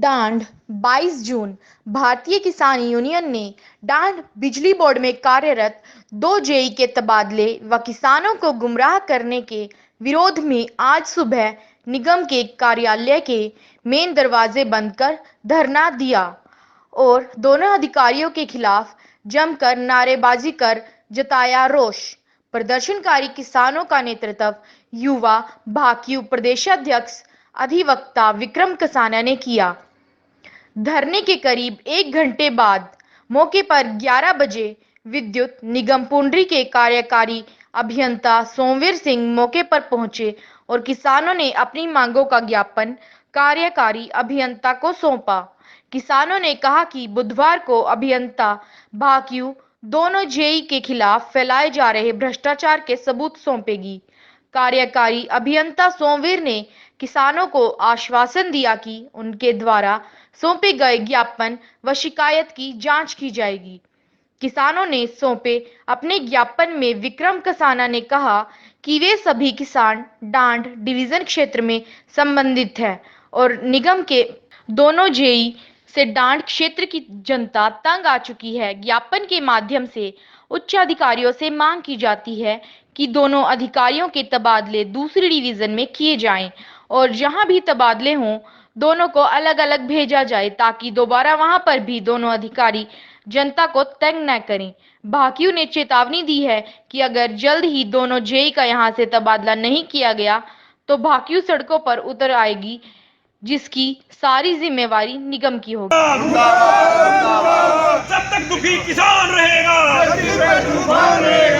डांड 22 जून। भारतीय किसान यूनियन ने डांड बिजली बोर्ड में कार्यरत 2 जेई के तबादले व किसानों को गुमराह करने के विरोध में आज सुबह निगम के कार्यालय के मेन दरवाजे बंद कर धरना दिया और दोनों अधिकारियों के खिलाफ जमकर नारेबाजी कर जताया रोष। प्रदर्शनकारी किसानों का नेतृत्व युवा भाकियू प्रदेशाध्यक्ष अधिवक्ता विक्रम कसाना ने किया। धरने के करीब 1 घंटे बाद मौके पर 11 बजे विद्युत निगम पुंडरी के कार्यकारी अभियंता सोमवीर सिंह मौके पर पहुंचे और किसानों ने अपनी मांगों का ज्ञापन कार्यकारी अभियंता को सौंपा। किसानों ने कहा कि बुधवार को अभियंता भाकियू दोनों जेई के खिलाफ फैलाए जा रहे भ्रष्टाचार के सबूत सौंपेगी। कार्यकारी अभियंता सोमवीर ने किसानों को आश्वासन दिया कि उनके द्वारा सौंपे गए ज्ञापन व शिकायत की जांच की जाएगी। किसानों ने सौंपे अपने ज्ञापन में विक्रम कसाना ने कहा कि वे सभी किसान डांड डिवीजन क्षेत्र में संबंधित हैं और निगम के दोनों जेई से डांड क्षेत्र की जनता तंग आ चुकी है। ज्ञापन के माध्यम से उच्च अधिकारियों से मांग की जाती है कि दोनों अधिकारियों के तबादले दूसरी डिवीजन में किए जाएं और जहां भी तबादले हों दोनों को अलग अलग भेजा जाए ताकि दोबारा वहां पर भी दोनों अधिकारी जनता को तंग न करें। भाकियू ने चेतावनी दी है कि अगर जल्द ही दोनों जेई का यहां से तबादला नहीं किया गया तो भाकियू सड़कों पर उतर आएगी, जिसकी सारी जिम्मेवारी निगम की होगी। जब तक दुखी किसान रहेगा,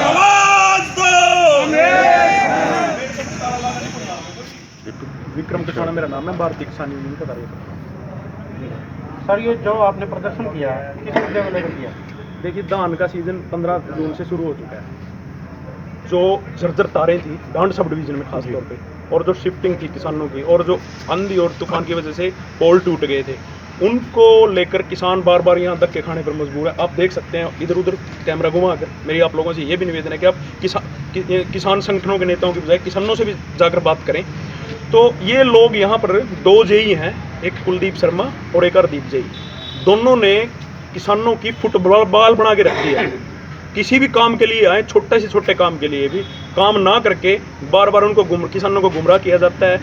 आवाज दो। विक्रम कसाना मेरा नाम है, भारतीय किसान यूनियन का कार्यकर्ता। सर, ये जो आपने प्रदर्शन किया किस मुद्दे को लेकर किया? देखिए, धान का सीजन 15 जून से शुरू हो चुका है। जो जर्जर तारें थी डांड सब डिवीजन में खास तौर पे, और जो शिफ्टिंग थी किसानों की, और जो आंधी और तूफान की वजह से पोल टूट गए थे, उनको लेकर किसान बार बार यहाँ धक्के खाने पर मजबूर है। आप देख सकते हैं इधर उधर कैमरा घुमा कर। मेरी आप लोगों से ये भी निवेदन है कि आप किसान संगठनों के नेताओं की बजाय किसानों से भी जाकर बात करें। तो ये लोग यहाँ पर 2 जेई हैं, एक कुलदीप शर्मा और एक हरदीप जेई, दोनों ने किसानों की फुटबॉल बना के रखी है। किसी भी काम के लिए आए, छोटे से छोटे काम के लिए भी काम ना करके बार बार उनको किसानों को गुमराह किया जाता है।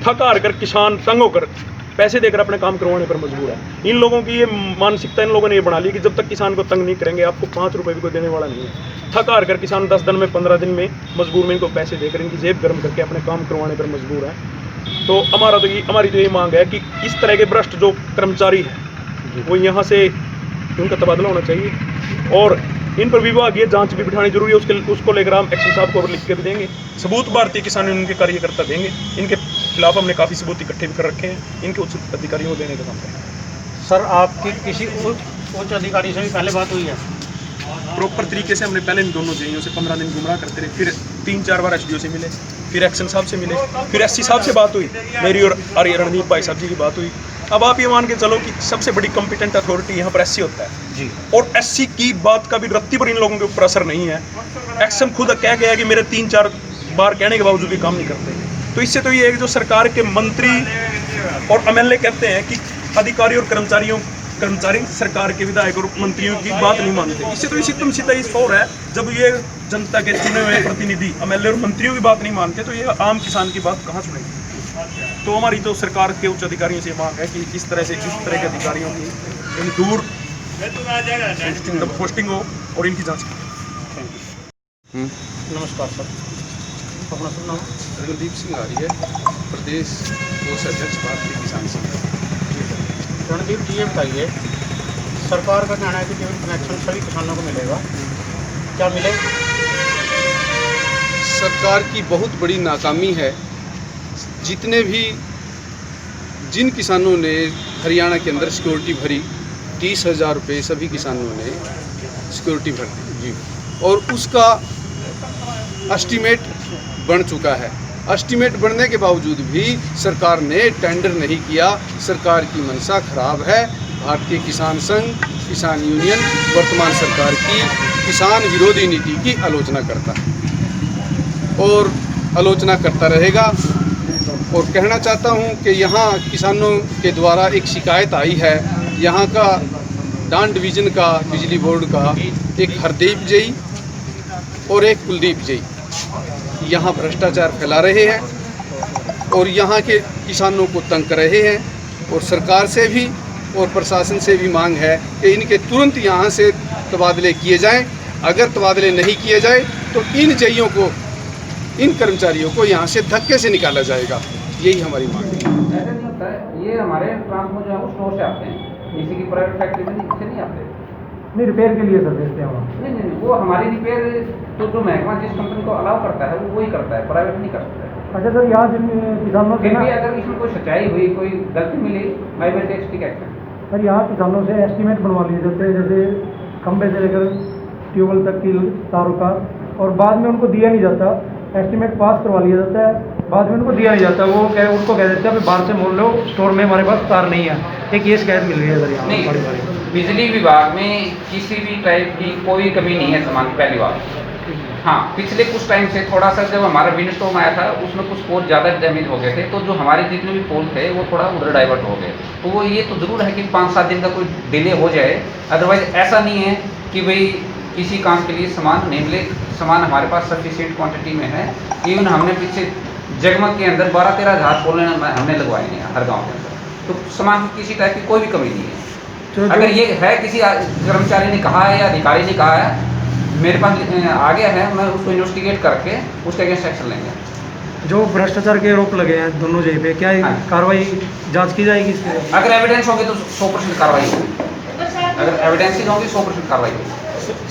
थक हार कर किसान तंग होकर पैसे देकर अपने काम करवाने पर मजबूर है। इन लोगों की ये मानसिकता इन लोगों ने ये बना ली कि जब तक किसान को तंग नहीं करेंगे आपको 5 रुपए भी कोई देने वाला नहीं है। थक हार कर किसान 10 दिन में 15 दिन में मजबूर में इनको पैसे देकर इनकी जेब गर्म करके अपने काम करवाने पर मजबूर है। तो हमारी तो ये मांग है कि इस तरह के भ्रष्ट जो कर्मचारी हैं वो यहाँ से उनका तबादला होना चाहिए और इन पर विभागीय जांच भी बिठानी जरूरी है। उसको लेकर हम एक्शन साहब को लिख के भी देंगे। सबूत भारतीय किसान यूनियन के कार्यकर्ता देंगे। इनके खिलाफ हमने काफ़ी सबूत इकट्ठे भी कर रखे हैं, इनके उच्च अधिकारियों को देने का काम करेंगे। सर, आपकी किसी उच्च अधिकारी से भी पहले बात हुई है? प्रॉपर तरीके से हमने पहले इन दोनों जेईओं से 15 दिन गुमराह करते रहे, फिर 3-4 बार एसडीओ से मिले, फिर एक्शन साहब से मिले, फिर एससी साहब से बात हुई, मेरी और आर्य रणदीप भाई साहब जी की बात हुई। अब आप ये मान के चलो कि सबसे बड़ी कॉम्पिटेंट अथॉरिटी यहाँ पर एससी होता है जी, और एससी की बात का भी रत्ती पर इन लोगों के ऊपर असर नहीं है। एक्शन खुद कह गया कि मेरे 3-4 बार कहने के बावजूद भी काम नहीं करते। तो इससे तो ये है कि जो सरकार के मंत्री और एमएलए कहते हैं कि अधिकारी और कर्मचारी सरकार के विधायक और मंत्रियों की बात नहीं मानते। इससे तो एकदम सीधा ही स्कोर है। जब ये जनता के चुने हुए प्रतिनिधि एमएलए और मंत्रियों की बात नहीं मानते तो ये आम किसान की बात कहाँ सुनेंगे। तो हमारी तो सरकार के उच्च अधिकारियों से मांग है कि इस तरह के अधिकारियों की दूर पोस्टिंग हो और इनकी जांच की। नमस्कार सर, अपना शुभ नाम? रणदीप सिंह आर्य, प्रदेश कोषाध्यक्ष भारतीय किसान संघ। रणदीप जी, ये बताइए, सरकार का कहना है कि केवल कनेक्शन सभी किसानों को मिलेगा, क्या मिलेगा? सरकार की बहुत बड़ी नाकामी है। जिन किसानों ने हरियाणा के अंदर सिक्योरिटी भरी 30,000 रुपये सभी किसानों ने सिक्योरिटी भर दी जी, और उसका एस्टीमेट बन चुका है। एस्टीमेट बनने के बावजूद भी सरकार ने टेंडर नहीं किया। सरकार की मंशा खराब है। भारतीय किसान संघ, किसान यूनियन वर्तमान सरकार की किसान विरोधी नीति की आलोचना करता है और आलोचना करता रहेगा। और कहना चाहता हूं कि यहाँ किसानों के द्वारा एक शिकायत आई है। यहाँ का डांड डिवीज़न का बिजली बोर्ड का एक हरदीप जई और एक कुलदीप जई यहाँ भ्रष्टाचार फैला रहे हैं और यहाँ के किसानों को तंग कर रहे हैं। और सरकार से भी और प्रशासन से भी मांग है कि इनके तुरंत यहाँ से तबादले किए जाएं। अगर तबादले नहीं किए जाए तो इन जइयों को, इन कर्मचारियों को यहाँ से धक्के से निकाला जाएगा। यही हमारी मांग है। ऐसा नहीं होता है, ये हमारे ट्रांसपोर्ट जो है वो स्टोर से आते हैं, किसी की प्राइवेट फैक्ट्री में इससे नहीं आते। नहीं, रिपेयर के लिए सर भेजते हैं वहाँ। नहीं, वो हमारी रिपेयर तो जो महकमा जिस कंपनी को अलाउ करता है वो वही करता है, प्राइवेट नहीं करता है। अच्छा सर, यहाँ जिन किसानों से फिर ना भी अगर इसमें कोई सच्चाई हुई, कोई गलती मिली, I will take strict action. Sir, यहाँ किसानों से एस्टीमेट बनवा लिए जाते हैं, जैसे खंबे से लेकर ट्यूबवेल तक की तारों का, और बाद में उनको दिया नहीं जाता। एस्टीमेट पास करवा लिया जाता है, बाद में उनको दिया नहीं जाता। वो उनको कह देते हैं अभी बाहर से मोल लो, स्टोर में हमारे पास तार नहीं है। एक ये शिकायत मिल रही है सर यहाँ नहीं, बड़ी बड़ी। बिजली विभाग में किसी भी टाइप की कोई कमी नहीं है सामान की, पहली बात। हाँ, पिछले कुछ टाइम से थोड़ा सा जब हमारा विंड स्टॉर्म आया था उसमें कुछ पोल ज़्यादा डैमेज हो गए थे, तो जो हमारे जितने भी पोल थे वो थोड़ा उधर डाइवर्ट हो गए। तो वो ये तो ज़रूर है कि 5-7 दिन का कोई डिले हो जाए, अदरवाइज ऐसा नहीं है कि भाई किसी काम के लिए सामान नहीं मिले। सामान हमारे पास सफिशिएंट क्वांटिटी में है। इवन हमने पीछे जगमग के अंदर 12-13 हज़ार पोल हमने लगवाए हैं हर गाँव के अंदर। तो सामान की किसी टाइप की कोई भी कमी नहीं है। अगर ये है किसी कर्मचारी ने कहा है या अधिकारी ने कहा है, मेरे पास आ गया है, मैं उसको इन्वेस्टिगेट करके उसके अगेंस्ट एक्शन लेंगे। जो भ्रष्टाचार के आरोप लगे हैं दोनों जगह पे, क्या हाँ। कार्रवाई जांच की जाएगी इसकी? अगर एविडेंस होगी तो 100% कार्रवाई होगी। अगर एविडेंस ही होगी 100% कार्रवाई होगी।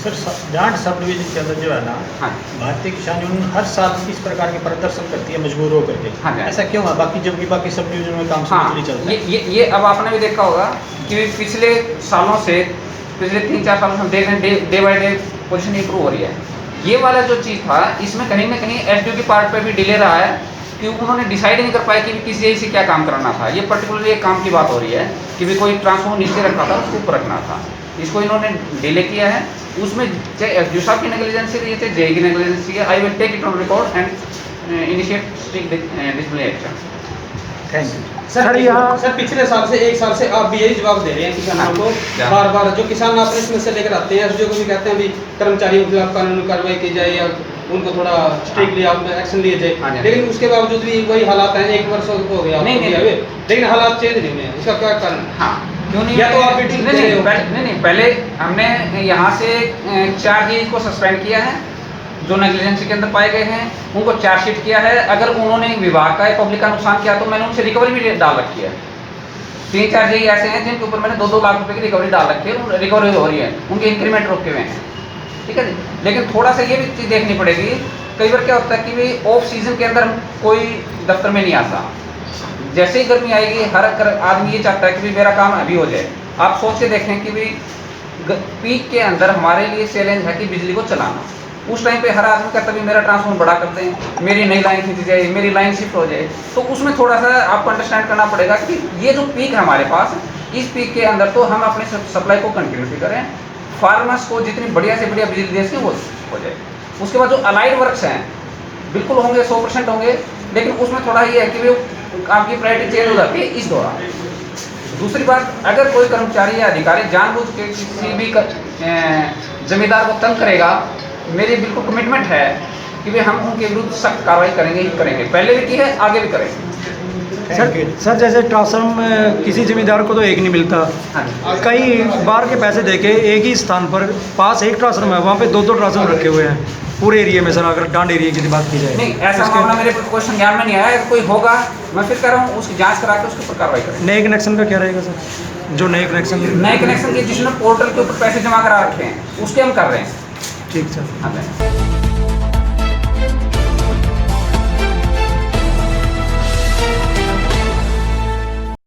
सर, डांड सब डिवीजन के अंदर जो है ना, हाँ, भारतीय किसान यूनियन हर साल इस प्रकार के प्रदर्शन करती है मजबूर होकर के। हाँ, ऐसा क्यों है? बाकी जबकि बाकी सब डिवीजन में काम हाँ, नहीं चलता है। ये अब आपने भी देखा होगा कि पिछले सालों से, पिछले 3-4 सालों से हम देख रहे हैं day by day position improve हो रही है। ये वाला जो चीज़ था इसमें कहीं ना कहीं एसडीओ की पार्ट पे भी डिले रहा है, क्योंकि उन्होंने डिसाइड नहीं कर पाया कि किस जगह से क्या काम कराना था। ये पर्टिकुलरली एक काम की बात हो रही है कि भी कोई ट्रांसफॉर्मर नीचे रखा था उसको ऊपर रखना था, इसको इन्होंने डिले किया है। उसमें चाहे एसडीओ साहब की नेग्लिजेंसी रही है, चाहे जेई की नेग्लिजेंसी है। I will take it on record and initiate strict disciplinary action. Thank you. Sir, यहाँ सर पिछले साल से 1 साल से आप भी यही जवाब दे रहे हैं किसानों को बार बार। जो किसान आपने इसमें से लेकर आते हैं, एसडीओ को भी कहते हैं भी कर्मचारियों के खिलाफ कानूनी कार्रवाई की जाए या उनको थोड़ा स्ट्रिक्टली आप एक्शन लिए हाँ, जाए, लेकिन उसके बावजूद भी वही हालात हैं। 1 वर्ष हो गया नहीं, लेकिन हालात चेंज नहीं हुए। इसका क्या कारण? हाँ, क्यों नहीं? या तो आप मीटिंग दे रहे हो? नहीं, पहले हमने यहाँ से 4 जीज को सस्पेंड किया है जो नेग्लिजेंसी के अंदर पाए गए हैं, उनको चार्जशीट किया है। अगर उन्होंने विभाग का या पब्लिक का नुकसान किया तो मैंने उनसे रिकवरी भी डाल रखी है। 3-4 जी ऐसे हैं जिनके ऊपर मैंने 2-2 लाख रुपए की रिकवरी डाल रखी है, रिकवरी हो रही है, उनके इंक्रीमेंट रोके हुए हैं। ठीक है जी, लेकिन थोड़ा सा ये भी चीज़ देखनी पड़ेगी। कई बार क्या होता है कि भाई ऑफ सीजन के अंदर कोई दफ्तर में नहीं आता, जैसे ही गर्मी आएगी हर आदमी ये चाहता है कि भाई मेरा काम अभी हो जाए। आप सोच के देखें कि भाई पीक के अंदर हमारे लिए चैलेंज है कि बिजली को चलाना। उस टाइम पे हर आदमी कहता है मेरा ट्रांसफॉर्मर बड़ा करते हैं, मेरी नई लाइन खींची जाए, मेरी लाइन शिफ्ट हो जाए। तो उसमें थोड़ा सा आपको अंडरस्टैंड करना पड़ेगा कि ये जो पीक है हमारे पास, इस पीक के अंदर तो हम अपने सप्लाई को कंटिन्यू करें, फार्मर्स को जितनी बढ़िया से बढ़िया बिजली दे सकें वो हो जाए। उसके बाद जो अलाइड वर्क्स हैं बिल्कुल होंगे, 100% होंगे, लेकिन उसमें थोड़ा ये है कि भाई आपकी प्रायोरिटी चेंज हो जाती है इस दौरान। दूसरी बात, अगर कोई कर्मचारी या अधिकारी जानबूझ के किसी भी जमींदार को तंग करेगा, मेरी बिल्कुल कमिटमेंट है कि भाई हम उनके विरुद्ध सख्त कार्रवाई करेंगे ही करेंगे। पहले भी की है, आगे भी करेंगे। सर जैसे ट्रांसफार्मर किसी जमींदार को तो एक नहीं मिलता, हाँ, कई बार के पैसे देके एक ही स्थान पर पास एक ट्रांसफार्मर है, वहाँ पे 2-2 ट्रांसफार्मर रखे हुए हैं पूरे एरिया में। सर अगर डांड एरिया की बात की जाए, नहीं ऐसा मामला मेरे कोई संज्ञान में नहीं आया। अगर कोई होगा मैं फिर कह रहा हूँ उसकी जांच करा के उसके ऊपर कार्रवाई करें। नए कनेक्शन का क्या रहेगा सर? जो नए कनेक्शन के जिसने पोर्टल के ऊपर पैसे जमा करा रखे हैं उसके हम कर रहे हैं। ठीक सर। हाँ।